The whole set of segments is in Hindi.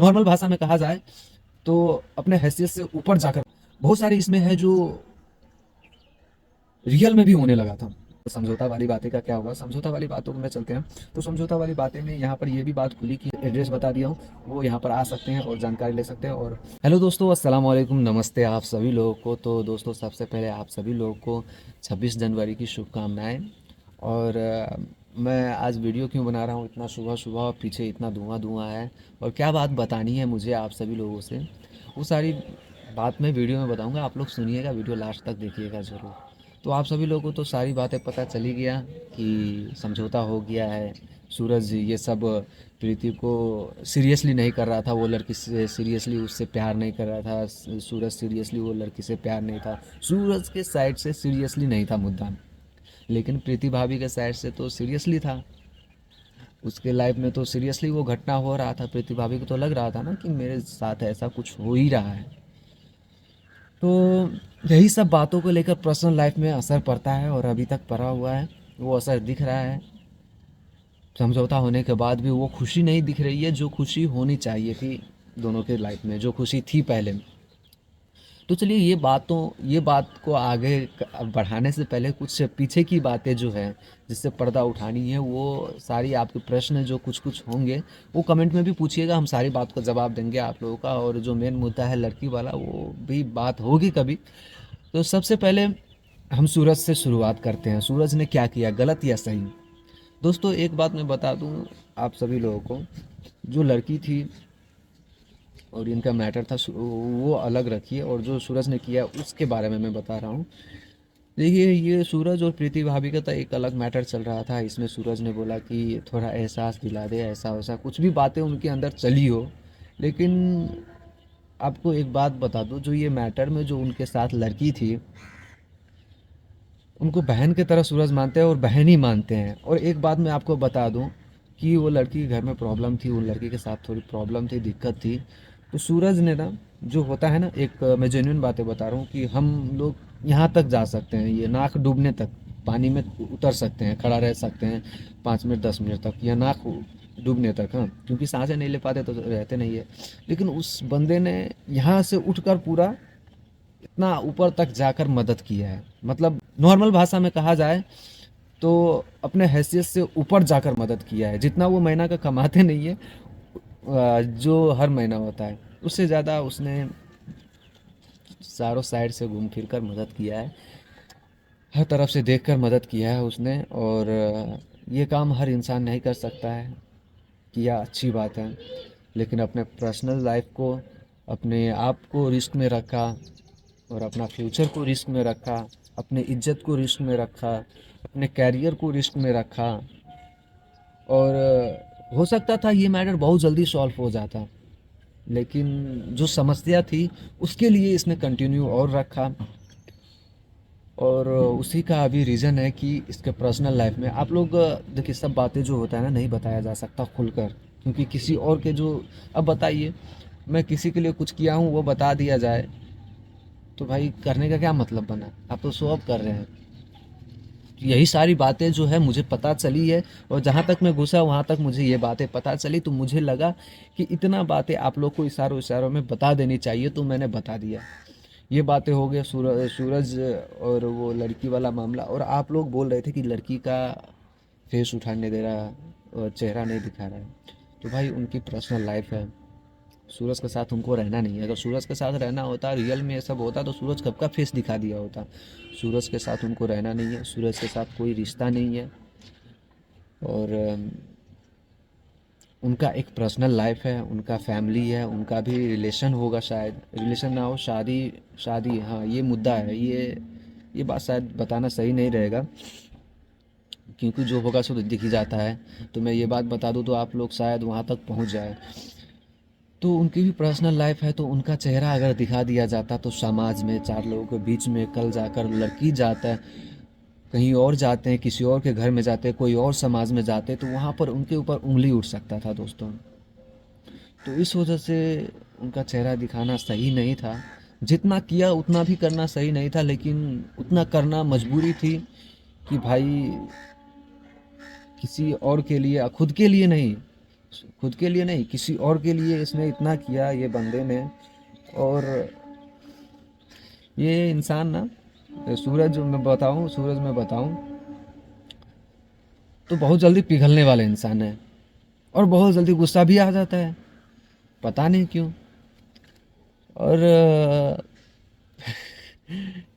नॉर्मल भाषा में कहा जाए तो अपने हैसियत से ऊपर जाकर बहुत सारी इसमें है जो रियल में भी होने लगा था। तो समझौता वाली बातें का क्या हुआ, समझौता वाली बातों में चलते हैं। तो समझौता वाली बातें में यहाँ पर ये भी बात खुली कि एड्रेस बता दिया हूँ, वो यहाँ पर आ सकते हैं और जानकारी ले सकते हैं। और हेलो दोस्तों, अस्सलाम वालेकुम, नमस्ते आप सभी लोगों को। तो दोस्तों, सबसे पहले आप सभी लोगों को 26 जनवरी की शुभकामनाएं। और मैं आज वीडियो क्यों बना रहा हूँ इतना सुबह सुबह, पीछे इतना धुआं धुआं है और क्या बात बतानी है मुझे आप सभी लोगों से, वो सारी बात मैं वीडियो में बताऊंगा। आप लोग सुनिएगा, वीडियो लास्ट तक देखिएगा ज़रूर। तो आप सभी लोगों को तो सारी बातें पता चली गया कि समझौता हो गया है। सूरज ये सब प्रीति को सीरियसली नहीं कर रहा था, वो लड़की से सीरियसली उससे प्यार नहीं कर रहा था। सूरज सीरियसली वो लड़की से प्यार नहीं था, सूरज के साइड से सीरियसली नहीं था मुद्दा। लेकिन प्रीति भाभी के साइड से तो सीरियसली था। उसके लाइफ में तो सीरियसली वो घटना हो रहा था। प्रीति भाभी को तो लग रहा था ना कि मेरे साथ ऐसा कुछ हो ही रहा है। तो यही सब बातों को लेकर पर्सनल लाइफ में असर पड़ता है और अभी तक पड़ा हुआ है, वो असर दिख रहा है। समझौता होने के बाद भी वो खुशी नहीं दिख रही है जो खुशी होनी चाहिए थी दोनों के लाइफ में, जो खुशी थी पहले। तो चलिए ये बात को आगे बढ़ाने से पहले कुछ पीछे की बातें जो है जिससे पर्दा उठानी है, वो सारी आपके प्रश्न जो कुछ कुछ होंगे वो कमेंट में भी पूछिएगा, हम सारी बात का जवाब देंगे आप लोगों का। और जो मेन मुद्दा है लड़की वाला, वो भी बात होगी कभी। तो सबसे पहले हम सूरज से शुरुआत करते हैं। सूरज ने क्या किया, गलत या सही? दोस्तों, एक बात मैं बता दूं आप सभी लोगों को, जो लड़की थी और इनका मैटर था वो अलग रखिए, और जो सूरज ने किया उसके बारे में मैं बता रहा हूँ। देखिए, ये सूरज और प्रीति भाभी का तो एक अलग मैटर चल रहा था। इसमें सूरज ने बोला कि थोड़ा एहसास दिला दे, ऐसा वैसा कुछ भी बातें उनके अंदर चली हो। लेकिन आपको एक बात बता दूं, जो ये मैटर में जो उनके साथ लड़की थी, उनको बहन की तरह सूरज मानते हैं और बहन ही मानते हैं। और एक बात मैं आपको बता दूं कि वो लड़की के घर में प्रॉब्लम थी, उन लड़की के साथ थोड़ी प्रॉब्लम थी, दिक्कत थी। तो सूरज ने ना, जो होता है ना, एक मैं जेन्युइन बातें बता रहा हूँ कि हम लोग यहाँ तक जा सकते हैं, ये नाक डूबने तक पानी में उतर सकते हैं, खड़ा रह सकते हैं 5 मिनट 10 मिनट तक, या नाक डूबने तक। हाँ, क्योंकि सांसें नहीं ले पाते तो रहते नहीं है। लेकिन उस बंदे ने यहाँ से उठकर पूरा इतना ऊपर तक जाकर मदद किया है। मतलब नॉर्मल भाषा में कहा जाए तो अपने हैसियत से ऊपर जाकर मदद किया है। जितना वो महीना का कमाते नहीं है, जो हर महीना होता है, उससे ज़्यादा उसने चारों साइड से घूम फिर कर मदद किया है, हर तरफ से देख कर मदद किया है उसने। और ये काम हर इंसान नहीं कर सकता है, किया अच्छी बात है। लेकिन अपने पर्सनल लाइफ को, अपने आप को रिस्क में रखा, और अपना फ्यूचर को रिस्क में रखा, अपने इज्जत को रिस्क में रखा, अपने कैरियर को रिस्क में रखा। और हो सकता था ये मैटर बहुत जल्दी सॉल्व हो जाता, लेकिन जो समस्या थी उसके लिए इसने कंटिन्यू और रखा। और उसी का अभी रीज़न है कि इसके पर्सनल लाइफ में आप लोग देखिए, सब बातें जो होता है ना, नहीं बताया जा सकता खुलकर, क्योंकि किसी और के जो, अब बताइए, मैं किसी के लिए कुछ किया हूँ वो बता दिया जाए तो भाई करने का क्या मतलब बना? आप तो शो ऑफ कर रहे हैं। यही सारी बातें जो है मुझे पता चली है, और जहाँ तक मैं घुसा वहाँ तक मुझे ये बातें पता चली, तो मुझे लगा कि इतना बातें आप लोग को इशारों इशारों में बता देनी चाहिए, तो मैंने बता दिया। ये बातें हो गए सूरज और वो लड़की वाला मामला। और आप लोग बोल रहे थे कि लड़की का फेस उठाने दे रहा और चेहरा नहीं दिखा रहा है। तो भाई उनकी पर्सनल लाइफ है, सूरज के साथ उनको रहना नहीं है। अगर सूरज के साथ रहना होता, रियल में ये सब होता, तो सूरज कब का फेस दिखा दिया होता। सूरज के साथ उनको रहना नहीं है, सूरज के साथ कोई रिश्ता नहीं है। और उनका एक पर्सनल लाइफ है, उनका फैमिली है, उनका भी रिलेशन होगा, शायद रिलेशन ना हो, शादी। शादी, हाँ, ये मुद्दा है। ये बात शायद बताना सही नहीं रहेगा, क्योंकि जो होगा सो तो दिख ही जाता है। तो मैं ये बात बता दूँ तो आप लोग शायद वहाँ तक पहुँच जाए। तो उनकी भी पर्सनल लाइफ है, तो उनका चेहरा अगर दिखा दिया जाता तो समाज में, चार लोगों के बीच में, कल जाकर लड़की जाता है, कहीं और जाते हैं, किसी और के घर में जाते हैं, कोई और समाज में जाते हैं, तो वहाँ पर उनके ऊपर उंगली उठ सकता था दोस्तों। तो इस वजह से उनका चेहरा दिखाना सही नहीं था। जितना किया उतना भी करना सही नहीं था, लेकिन उतना करना मजबूरी थी कि भाई किसी और के लिए, खुद के लिए नहीं, खुद के लिए नहीं, किसी और के लिए इसने इतना किया ये बंदे ने। और ये इंसान ना, सूरज मैं बताऊं तो बहुत जल्दी पिघलने वाला इंसान है, और बहुत जल्दी गुस्सा भी आ जाता है, पता नहीं क्यों। और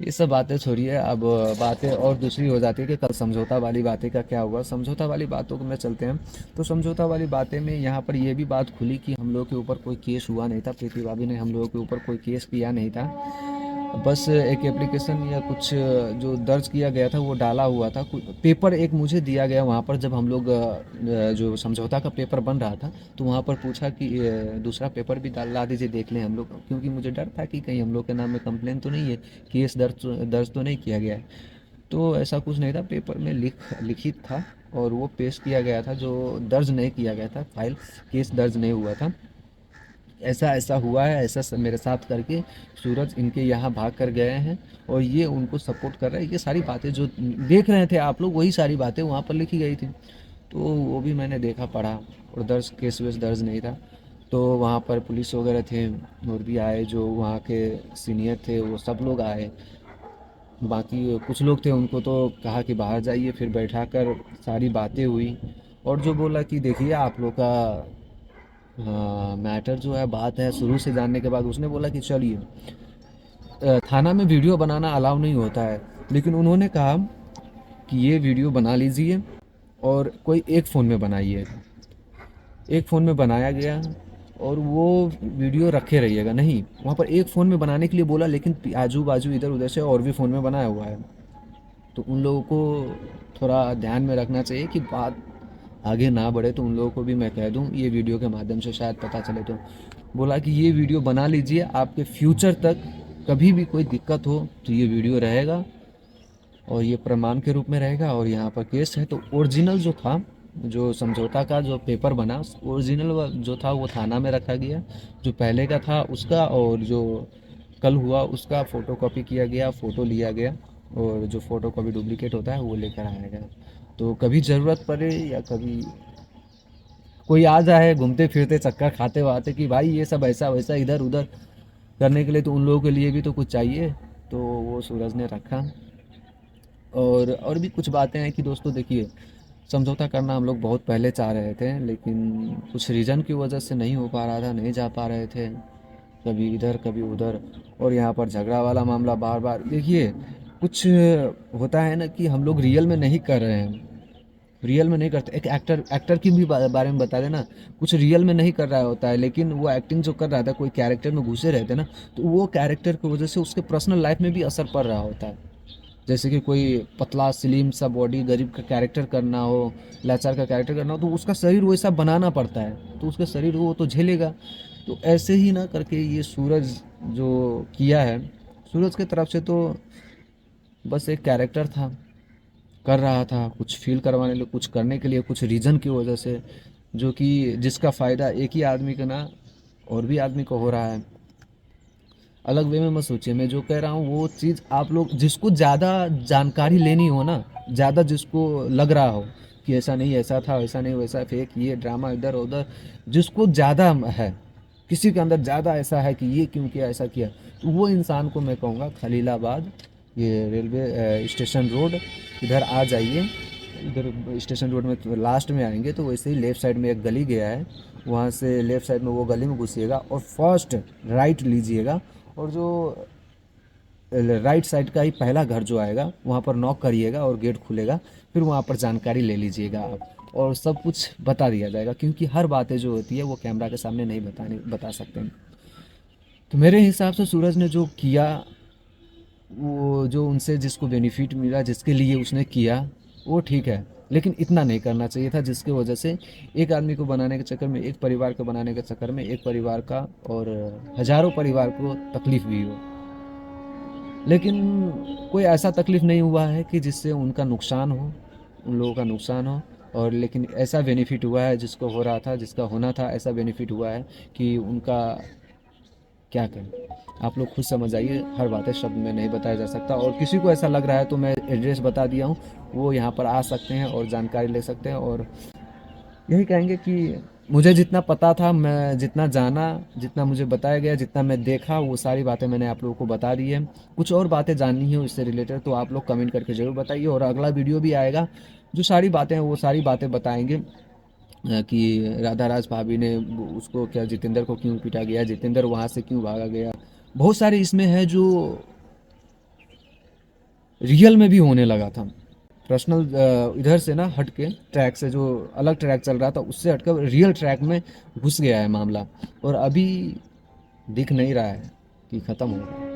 ये सब बातें छोड़िए, अब बातें और दूसरी हो जाती है कि कल समझौता वाली बातें का क्या हुआ। समझौता वाली बातों को में चलते हैं। तो समझौता वाली बातें में यहाँ पर ये भी बात खुली कि हम लोग के ऊपर कोई केस हुआ नहीं था, प्रीति भाभी ने हम लोगों के ऊपर कोई केस किया नहीं था। बस एक एप्लीकेशन या कुछ जो दर्ज किया गया था वो डाला हुआ था, कुछ पेपर एक मुझे दिया गया वहाँ पर, जब हम लोग जो समझौता का पेपर बन रहा था, तो वहाँ पर पूछा कि दूसरा पेपर भी डाल ला दीजिए देख लें हम लोग, क्योंकि मुझे डर था कि कहीं हम लोग के नाम में कंप्लेन तो नहीं है, केस दर्ज दर्ज तो नहीं किया गया है। तो ऐसा कुछ नहीं था, पेपर में लिखित था, और वो पेश किया गया था, जो दर्ज नहीं किया गया था फाइल, केस दर्ज नहीं हुआ था। ऐसा ऐसा हुआ है, ऐसा मेरे साथ करके सूरज इनके यहाँ भाग कर गए हैं, और ये उनको सपोर्ट कर रहे हैं। ये सारी बातें जो देख रहे थे आप लोग, वही सारी बातें वहाँ पर लिखी गई थी। तो वो भी मैंने देखा, पढ़ा, और दर्ज केस वेस दर्ज नहीं था। तो वहाँ पर पुलिस वगैरह थे, और भी आए, जो वहाँ के सीनियर थे वो सब लोग आए। बाकी कुछ लोग थे, उनको तो कहा कि बाहर जाइए, फिर बैठा कर सारी बातें हुई। और जो बोला कि देखिए आप लोग का मैटर जो है, बात है, शुरू से जानने के बाद उसने बोला कि चलिए, थाना में वीडियो बनाना अलाउ नहीं होता है, लेकिन उन्होंने कहा कि ये वीडियो बना लीजिए, और कोई एक फ़ोन में बनाइए। एक फ़ोन में बनाया गया, और वो वीडियो रखे रहिएगा। नहीं, वहाँ पर एक फ़ोन में बनाने के लिए बोला, लेकिन आजू बाजू इधर उधर से और भी फ़ोन में बनाया हुआ है। तो उन लोगों को थोड़ा ध्यान में रखना चाहिए कि बात आगे ना बढ़े। तो उन लोगों को भी मैं कह दूं, ये वीडियो के माध्यम से शायद पता चले। तो बोला कि ये वीडियो बना लीजिए, आपके फ्यूचर तक कभी भी कोई दिक्कत हो तो ये वीडियो रहेगा, और ये प्रमाण के रूप में रहेगा। और यहाँ पर केस है, तो ओरिजिनल जो था, जो समझौता का जो पेपर बना, ओरिजिनल जो था वो थाना में रखा गया, जो पहले का था उसका, और जो कल हुआ उसका फ़ोटोकॉपी किया गया, फ़ोटो लिया गया, और जो फ़ोटोकॉपी डुप्लीकेट होता है वो लेकर आया गया। तो कभी ज़रूरत पड़े, या कभी कोई आ जाए घूमते फिरते चक्कर खाते वाते कि भाई ये सब ऐसा वैसा इधर उधर करने के लिए, तो उन लोगों के लिए भी तो कुछ चाहिए। तो वो सूरज ने रखा। और भी कुछ बातें हैं कि दोस्तों देखिए, समझौता करना हम लोग बहुत पहले चाह रहे थे, लेकिन कुछ रीज़न की वजह से नहीं हो पा रहा था, नहीं जा पा रहे थे, कभी इधर कभी उधर। और यहाँ पर झगड़ा वाला मामला बार बार देखिए, कुछ होता है ना कि हम लोग रियल में नहीं कर रहे हैं, रियल में नहीं करते। एक एक्टर एक्टर की भी बारे में बता देना, कुछ रियल में नहीं कर रहा होता है, लेकिन वो एक्टिंग जो कर रहा था, कोई कैरेक्टर में घुसे रहते ना, तो वो कैरेक्टर की वजह से उसके पर्सनल लाइफ में भी असर पड़ रहा होता है। जैसे कि कोई पतला स्लिम सा बॉडी, गरीब का कैरेक्टर करना हो, लाचार का कैरेक्टर करना हो, तो उसका शरीर वैसा बनाना पड़ता है, तो उसका शरीर वो तो झेलेगा। तो ऐसे ही ना करके ये सूरज जो किया है, सूरज की तरफ से तो बस एक कैरेक्टर था, कर रहा था कुछ फील करवाने लिए, कुछ करने के लिए, कुछ रीज़न की वजह से, जो कि जिसका फ़ायदा एक ही आदमी का ना, और भी आदमी को हो रहा है। अलग वे में मत सोचिए, मैं जो कह रहा हूँ वो चीज़ आप लोग, जिसको ज़्यादा जानकारी लेनी हो ना, ज़्यादा जिसको लग रहा हो कि ऐसा नहीं ऐसा था, वैसा नहीं वैसा, फेक, ये ड्रामा इधर उधर, जिसको ज़्यादा है, किसी के अंदर ज़्यादा ऐसा है कि ये क्यों किया, ऐसा किया, तो वो इंसान को मैं कहूँगा खलीलाबाद, ये रेलवे स्टेशन रोड, इधर आ जाइए। इधर स्टेशन रोड में तो लास्ट में आएंगे, तो वैसे ही लेफ़्ट साइड में एक गली गया है, वहाँ से लेफ़्ट साइड में वो गली में घुसिएगा, और फर्स्ट राइट लीजिएगा, और जो राइट साइड का ही पहला घर जो आएगा, वहाँ पर नॉक करिएगा और गेट खुलेगा। फिर वहाँ पर जानकारी ले लीजिएगा आप, और सब कुछ बता दिया जाएगा, क्योंकि हर बातें जो होती है वो कैमरा के सामने नहीं बता सकते हैं। तो मेरे हिसाब से सूरज ने जो किया, वो जो उनसे जिसको बेनिफिट मिला, जिसके लिए उसने किया, वो ठीक है, लेकिन इतना नहीं करना चाहिए था जिसकी वजह से एक आदमी को बनाने के चक्कर में, एक परिवार को बनाने के चक्कर में, एक परिवार का और हजारों परिवार को तकलीफ भी हो। लेकिन कोई ऐसा तकलीफ नहीं हुआ है कि जिससे उनका नुकसान हो, उन लोगों का नुकसान हो। और लेकिन ऐसा बेनिफिट हुआ है, जिसको हो रहा था, जिसका होना था, ऐसा बेनिफिट हुआ है कि उनका क्या कहें, आप लोग खुद समझ आइए। हर बातें शब्द में नहीं बताया जा सकता, और किसी को ऐसा लग रहा है तो मैं एड्रेस बता दिया हूँ, वो यहाँ पर आ सकते हैं और जानकारी ले सकते हैं। और यही कहेंगे कि मुझे जितना पता था, मैं जितना जाना, जितना मुझे बताया गया, जितना मैं देखा, वो सारी बातें मैंने आप लोगों को बता दी है। कुछ और बातें जाननी है इससे रिलेटेड तो आप लोग कमेंट करके ज़रूर बताइए, और अगला वीडियो भी आएगा जो सारी बातें हैं वो सारी बातें बताएंगे, कि राधा राज भाभी ने उसको क्या, जितेंद्र को क्यों पीटा गया, जितेंद्र वहाँ से क्यों भागा गया। बहुत सारे इसमें है जो रियल में भी होने लगा था। पर्सनल इधर से ना हट के, ट्रैक से जो अलग ट्रैक चल रहा था उससे हटकर रियल ट्रैक में घुस गया है मामला, और अभी दिख नहीं रहा है कि ख़त्म हो गया।